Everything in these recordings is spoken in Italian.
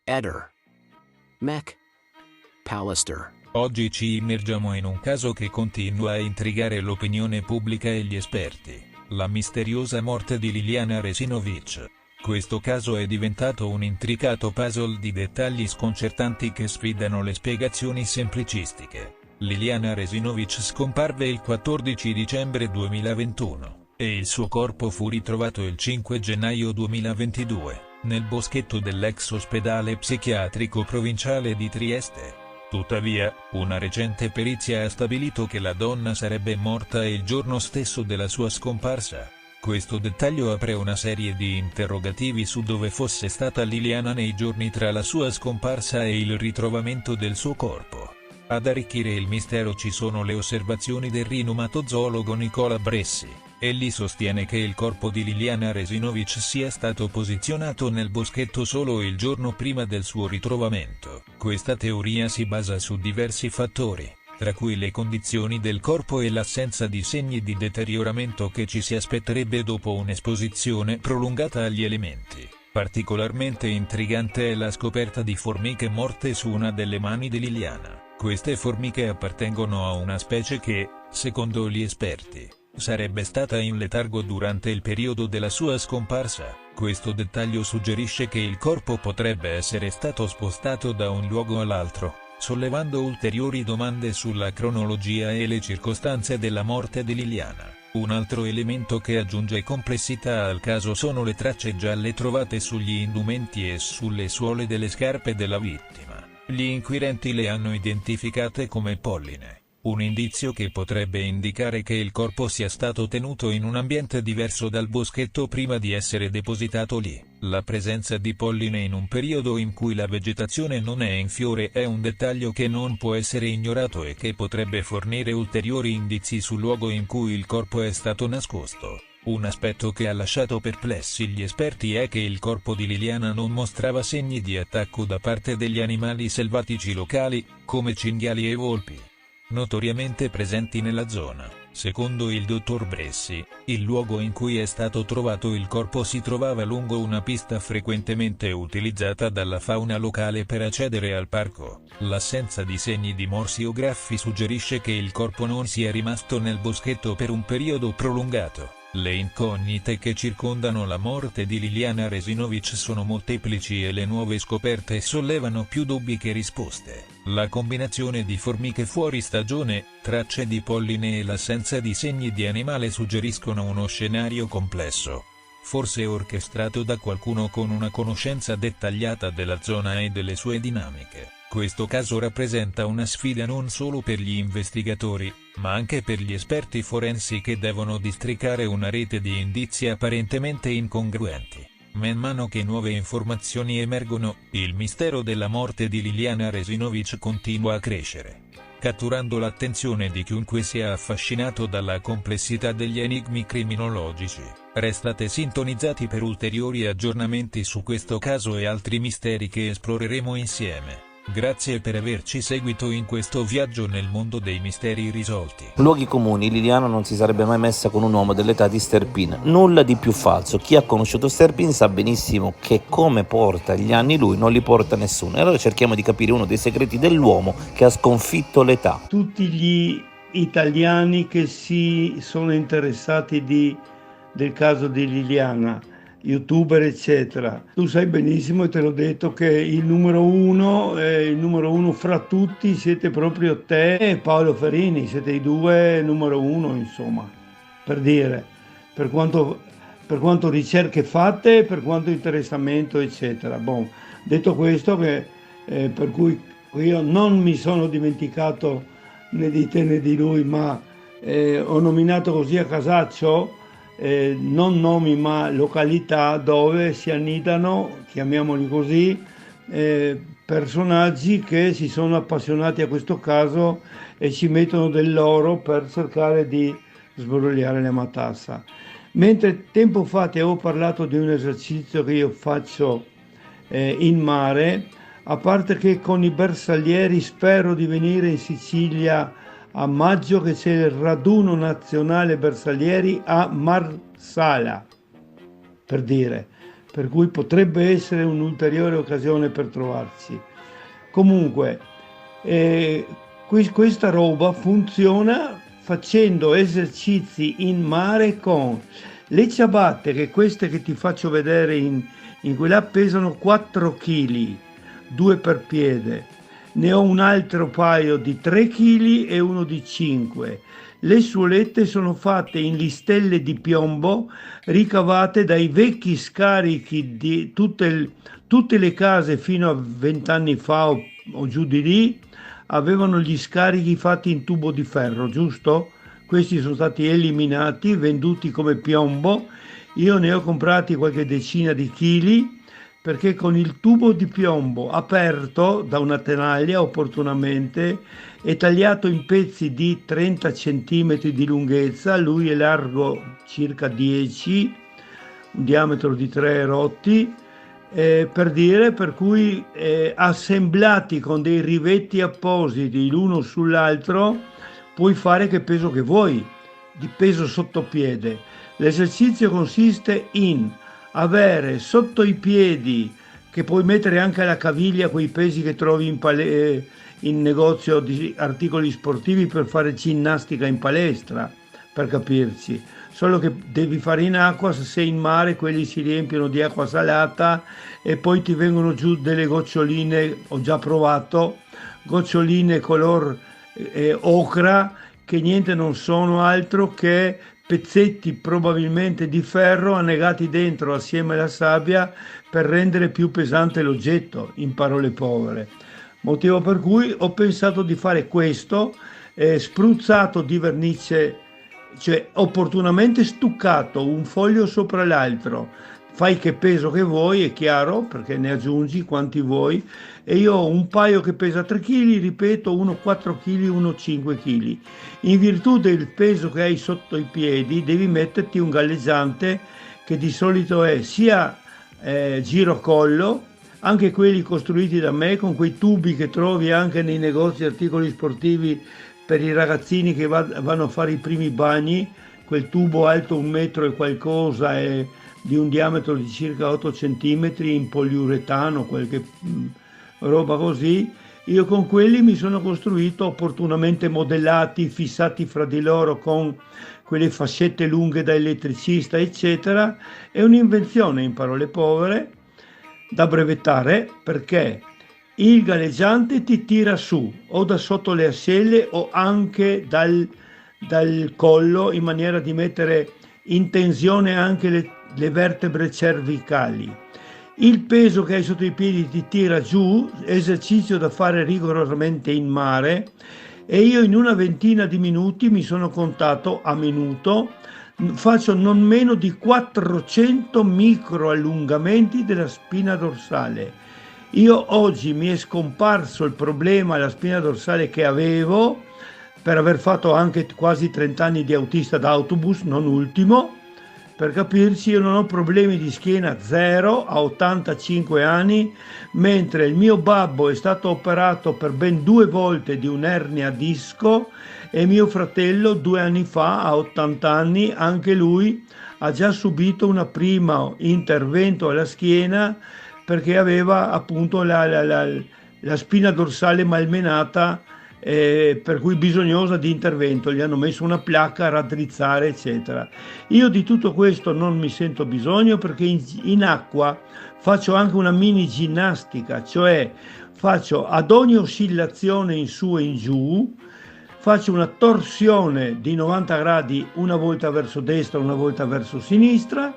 Eder. Mech. Pallister. Oggi ci immergiamo in un caso che continua a intrigare l'opinione pubblica e gli esperti: la misteriosa morte di Liliana Resinovic. Questo caso è diventato un intricato puzzle di dettagli sconcertanti che sfidano le spiegazioni semplicistiche. Liliana Resinovic scomparve il 14 dicembre 2021, e il suo corpo fu ritrovato il 5 gennaio 2022, nel boschetto dell'ex ospedale psichiatrico provinciale di Trieste. Tuttavia, una recente perizia ha stabilito che la donna sarebbe morta il giorno stesso della sua scomparsa. Questo dettaglio apre una serie di interrogativi su dove fosse stata Liliana nei giorni tra la sua scomparsa e il ritrovamento del suo corpo. Ad arricchire il mistero ci sono le osservazioni del rinomato zoologo Nicola Bressi. Egli sostiene che il corpo di Liliana Resinovic sia stato posizionato nel boschetto solo il giorno prima del suo ritrovamento. Questa teoria si basa su diversi fattori, tra cui le condizioni del corpo e l'assenza di segni di deterioramento che ci si aspetterebbe dopo un'esposizione prolungata agli elementi. Particolarmente intrigante è la scoperta di formiche morte su una delle mani di Liliana. Queste formiche appartengono a una specie che, secondo gli esperti, sarebbe stata in letargo durante il periodo della sua scomparsa. Questo dettaglio suggerisce che il corpo potrebbe essere stato spostato da un luogo all'altro, sollevando ulteriori domande sulla cronologia e le circostanze della morte di Liliana. Un altro elemento che aggiunge complessità al caso sono le tracce gialle trovate sugli indumenti e sulle suole delle scarpe della vittima. Gli inquirenti le hanno identificate come polline, un indizio che potrebbe indicare che il corpo sia stato tenuto in un ambiente diverso dal boschetto prima di essere depositato lì. La presenza di polline in un periodo in cui la vegetazione non è in fiore è un dettaglio che non può essere ignorato e che potrebbe fornire ulteriori indizi sul luogo in cui il corpo è stato nascosto. Un aspetto che ha lasciato perplessi gli esperti è che il corpo di Liliana non mostrava segni di attacco da parte degli animali selvatici locali, come cinghiali e volpi, notoriamente presenti nella zona. Secondo il dottor Bressi, il luogo in cui è stato trovato il corpo si trovava lungo una pista frequentemente utilizzata dalla fauna locale per accedere al parco. L'assenza di segni di morsi o graffi suggerisce che il corpo non sia rimasto nel boschetto per un periodo prolungato. Le incognite che circondano la morte di Liliana Resinovic sono molteplici e le nuove scoperte sollevano più dubbi che risposte. La combinazione di formiche fuori stagione, tracce di polline e l'assenza di segni di animale suggeriscono uno scenario complesso, forse orchestrato da qualcuno con una conoscenza dettagliata della zona e delle sue dinamiche. Questo caso rappresenta una sfida non solo per gli investigatori, ma anche per gli esperti forensi che devono districare una rete di indizi apparentemente incongruenti. Man mano che nuove informazioni emergono, il mistero della morte di Liliana Resinovic continua a crescere, catturando l'attenzione di chiunque sia affascinato dalla complessità degli enigmi criminologici. Restate sintonizzati per ulteriori aggiornamenti su questo caso e altri misteri che esploreremo insieme. Grazie per averci seguito in questo viaggio nel mondo dei misteri irrisolti. Luoghi comuni: Liliana non si sarebbe mai messa con un uomo dell'età di Sterpin. Nulla di più falso. Chi ha conosciuto Sterpin sa benissimo che come porta gli anni lui non li porta nessuno. E allora cerchiamo di capire uno dei segreti dell'uomo che ha sconfitto l'età. Tutti gli italiani che si sono interessati del caso di Liliana, youtuber eccetera, tu sai benissimo e te l'ho detto che il numero uno fra tutti siete proprio te e Paolo Ferini, siete i due numero uno, insomma, per dire, per quanto ricerche fatte, per quanto interessamento eccetera. Bon, detto questo, per cui io non mi sono dimenticato né di te né di lui, ma ho nominato così a casaccio, non nomi ma località dove si annidano, chiamiamoli così, personaggi che si sono appassionati a questo caso e ci mettono del loro per cercare di sbrogliare la matassa. Mentre tempo fa ti avevo parlato di un esercizio che io faccio in mare, a parte che con i bersaglieri spero di venire in Sicilia a maggio, che c'è il raduno nazionale bersaglieri a Marsala, per dire, per cui potrebbe essere un'ulteriore occasione per trovarsi. Comunque, questa roba funziona facendo esercizi in mare con le ciabatte, che queste che ti faccio vedere in quella pesano 4 kg, 2 per piede. Ne ho un altro paio di 3 kg e uno di 5. Le suolette sono fatte in listelle di piombo ricavate dai vecchi scarichi di tutte le case fino a 20 anni fa o giù di lì, avevano gli scarichi fatti in tubo di ferro, giusto? Questi sono stati eliminati, venduti come piombo. Io ne ho comprati qualche decina di chili, perché con il tubo di piombo aperto da una tenaglia opportunamente e tagliato in pezzi di 30 cm di lunghezza, lui è largo circa 10, un diametro di 3 rotti, per cui assemblati con dei rivetti appositi l'uno sull'altro, puoi fare che peso che vuoi, di peso sottopiede. L'esercizio consiste in avere sotto i piedi, che puoi mettere anche alla caviglia, quei pesi che trovi in negozio di articoli sportivi per fare ginnastica in palestra, per capirci, solo che devi fare in acqua. Se sei in mare quelli si riempiono di acqua salata e poi ti vengono giù delle goccioline, ho già provato, goccioline color ocra, che niente non sono altro che pezzetti probabilmente di ferro annegati dentro assieme alla sabbia per rendere più pesante l'oggetto, in parole povere. Motivo per cui ho pensato di fare questo, spruzzato di vernice, cioè opportunamente stuccato un foglio sopra l'altro. Fai che peso che vuoi, è chiaro, perché ne aggiungi quanti vuoi, e io ho un paio che pesa 3 kg, ripeto, uno 4 kg, uno 5 kg. In virtù del peso che hai sotto i piedi devi metterti un galleggiante, che di solito è sia girocollo, anche quelli costruiti da me, con quei tubi che trovi anche nei negozi di articoli sportivi per i ragazzini che vanno a fare i primi bagni, quel tubo alto 1 metro e qualcosa e di un diametro di circa 8 cm in poliuretano, qualche roba così. Io con quelli mi sono costruito, opportunamente modellati, fissati fra di loro con quelle fascette lunghe da elettricista, eccetera. È un'invenzione, in parole povere, da brevettare, perché il galleggiante ti tira su o da sotto le ascelle o anche dal collo, in maniera di mettere in tensione anche le vertebre cervicali. Il peso che hai sotto i piedi ti tira giù, esercizio da fare rigorosamente in mare, e io in una ventina di minuti, mi sono contato a minuto, faccio non meno di 400 micro allungamenti della spina dorsale. Io oggi mi è scomparso il problema alla spina dorsale che avevo, per aver fatto anche quasi 30 anni di autista d'autobus, non ultimo. Per capirci, io non ho problemi di schiena, zero, a 85 anni, mentre il mio babbo è stato operato per ben 2 volte di un'ernia a disco e mio fratello 2 anni fa, a 80 anni, anche lui ha già subito un primo intervento alla schiena perché aveva appunto la spina dorsale malmenata, per cui bisognosa di intervento, gli hanno messo una placca a raddrizzare, eccetera. Io di tutto questo non mi sento bisogno, perché in acqua faccio anche una mini ginnastica, cioè faccio ad ogni oscillazione in su e in giù, faccio una torsione di 90 gradi, una volta verso destra, una volta verso sinistra,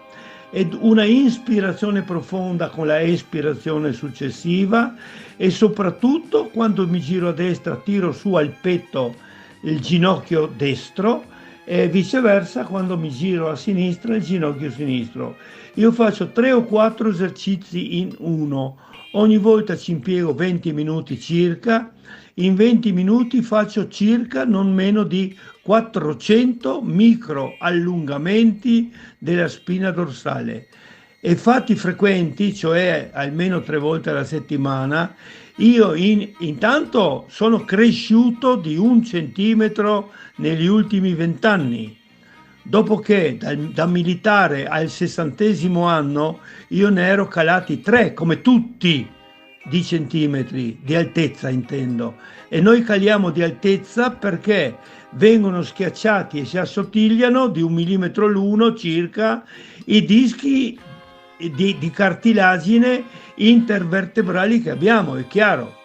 ed una inspirazione profonda con la espirazione successiva, e soprattutto quando mi giro a destra tiro su al petto il ginocchio destro e viceversa quando mi giro a sinistra il ginocchio sinistro. Io faccio 3 o 4 esercizi in uno, ogni volta ci impiego 20 minuti circa. In 20 minuti faccio circa non meno di 400 micro allungamenti della spina dorsale, e fatti frequenti, cioè almeno 3 volte alla settimana. Io intanto sono cresciuto di 1 centimetro negli ultimi 20 anni, dopo che da militare al 60° anno io ne ero calati 3, come tutti, di centimetri, di altezza intendo. E noi caliamo di altezza perché vengono schiacciati e si assottigliano di 1 millimetro l'uno circa i dischi di cartilagine intervertebrali che abbiamo, è chiaro.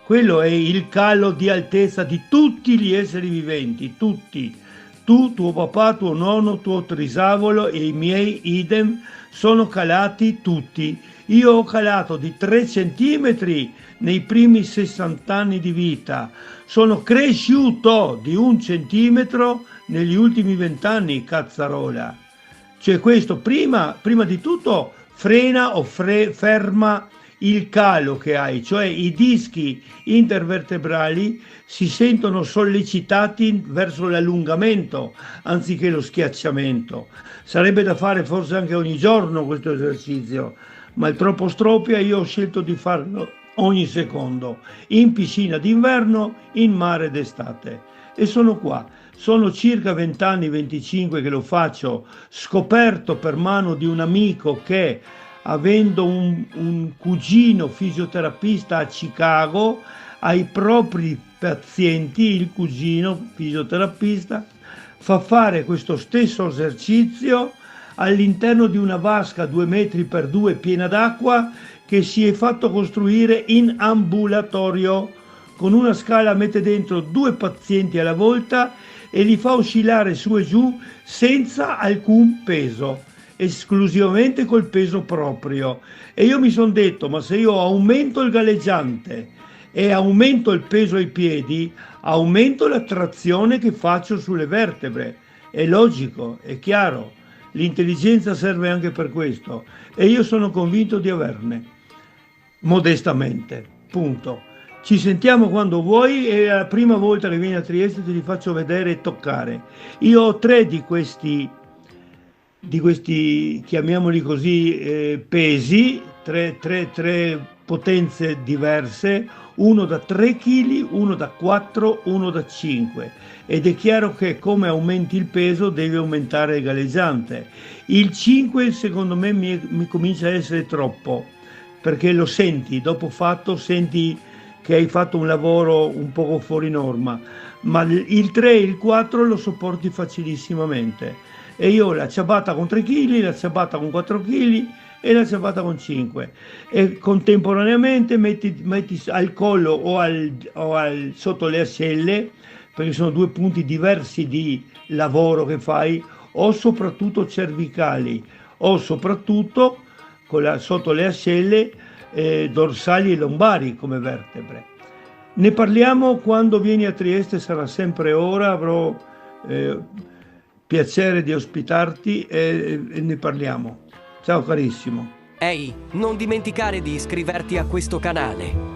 Quello è il calo di altezza di tutti gli esseri viventi, tutti. Tu, tuo papà, tuo nonno, tuo trisavolo e i miei idem sono calati tutti. Io ho calato di 3 centimetri nei primi 60 anni di vita. Sono cresciuto di 1 centimetro negli ultimi 20 anni, cazzarola. Cioè questo prima di tutto frena o ferma il calo che hai, cioè i dischi intervertebrali si sentono sollecitati verso l'allungamento anziché lo schiacciamento. Sarebbe da fare forse anche ogni giorno questo esercizio, ma è troppo stropia. Io ho scelto di farlo ogni secondo, in piscina d'inverno, in mare d'estate, e sono qua. Sono circa 20 anni, 25 che lo faccio, scoperto per mano di un amico che, avendo un cugino fisioterapista a Chicago, ai propri pazienti, il cugino fisioterapista fa fare questo stesso esercizio all'interno di una vasca 2 metri per 2 piena d'acqua che si è fatto costruire in ambulatorio. Con una scala mette dentro 2 pazienti alla volta e li fa oscillare su e giù senza alcun peso, esclusivamente col peso proprio. E io mi sono detto, ma se io aumento il galleggiante e aumento il peso ai piedi, aumento la trazione che faccio sulle vertebre. È logico, è chiaro. L'intelligenza serve anche per questo e io sono convinto di averne, modestamente, punto. Ci sentiamo quando vuoi e la prima volta che vieni a Trieste te li faccio vedere e toccare. Io ho 3 di questi, chiamiamoli così, pesi, 3 potenze diverse, uno da 3 kg, uno da 4, uno da 5. Ed è chiaro che come aumenti il peso devi aumentare il galleggiante. Il 5 secondo me mi comincia a essere troppo, perché lo senti, dopo fatto senti che hai fatto un lavoro un poco fuori norma, ma il 3 e il 4 lo sopporti facilissimamente. E io ho la ciabatta con 3 kg, la ciabatta con 4 kg e la ciabatta con 5, e contemporaneamente metti al collo o sotto le ascelle, perché sono 2 punti diversi di lavoro che fai, o soprattutto cervicali, o soprattutto sotto le ascelle dorsali e lombari come vertebre. Ne parliamo quando vieni a Trieste, sarà sempre ora, avrò piacere di ospitarti e ne parliamo. Ciao carissimo. Ehi, non dimenticare di iscriverti a questo canale.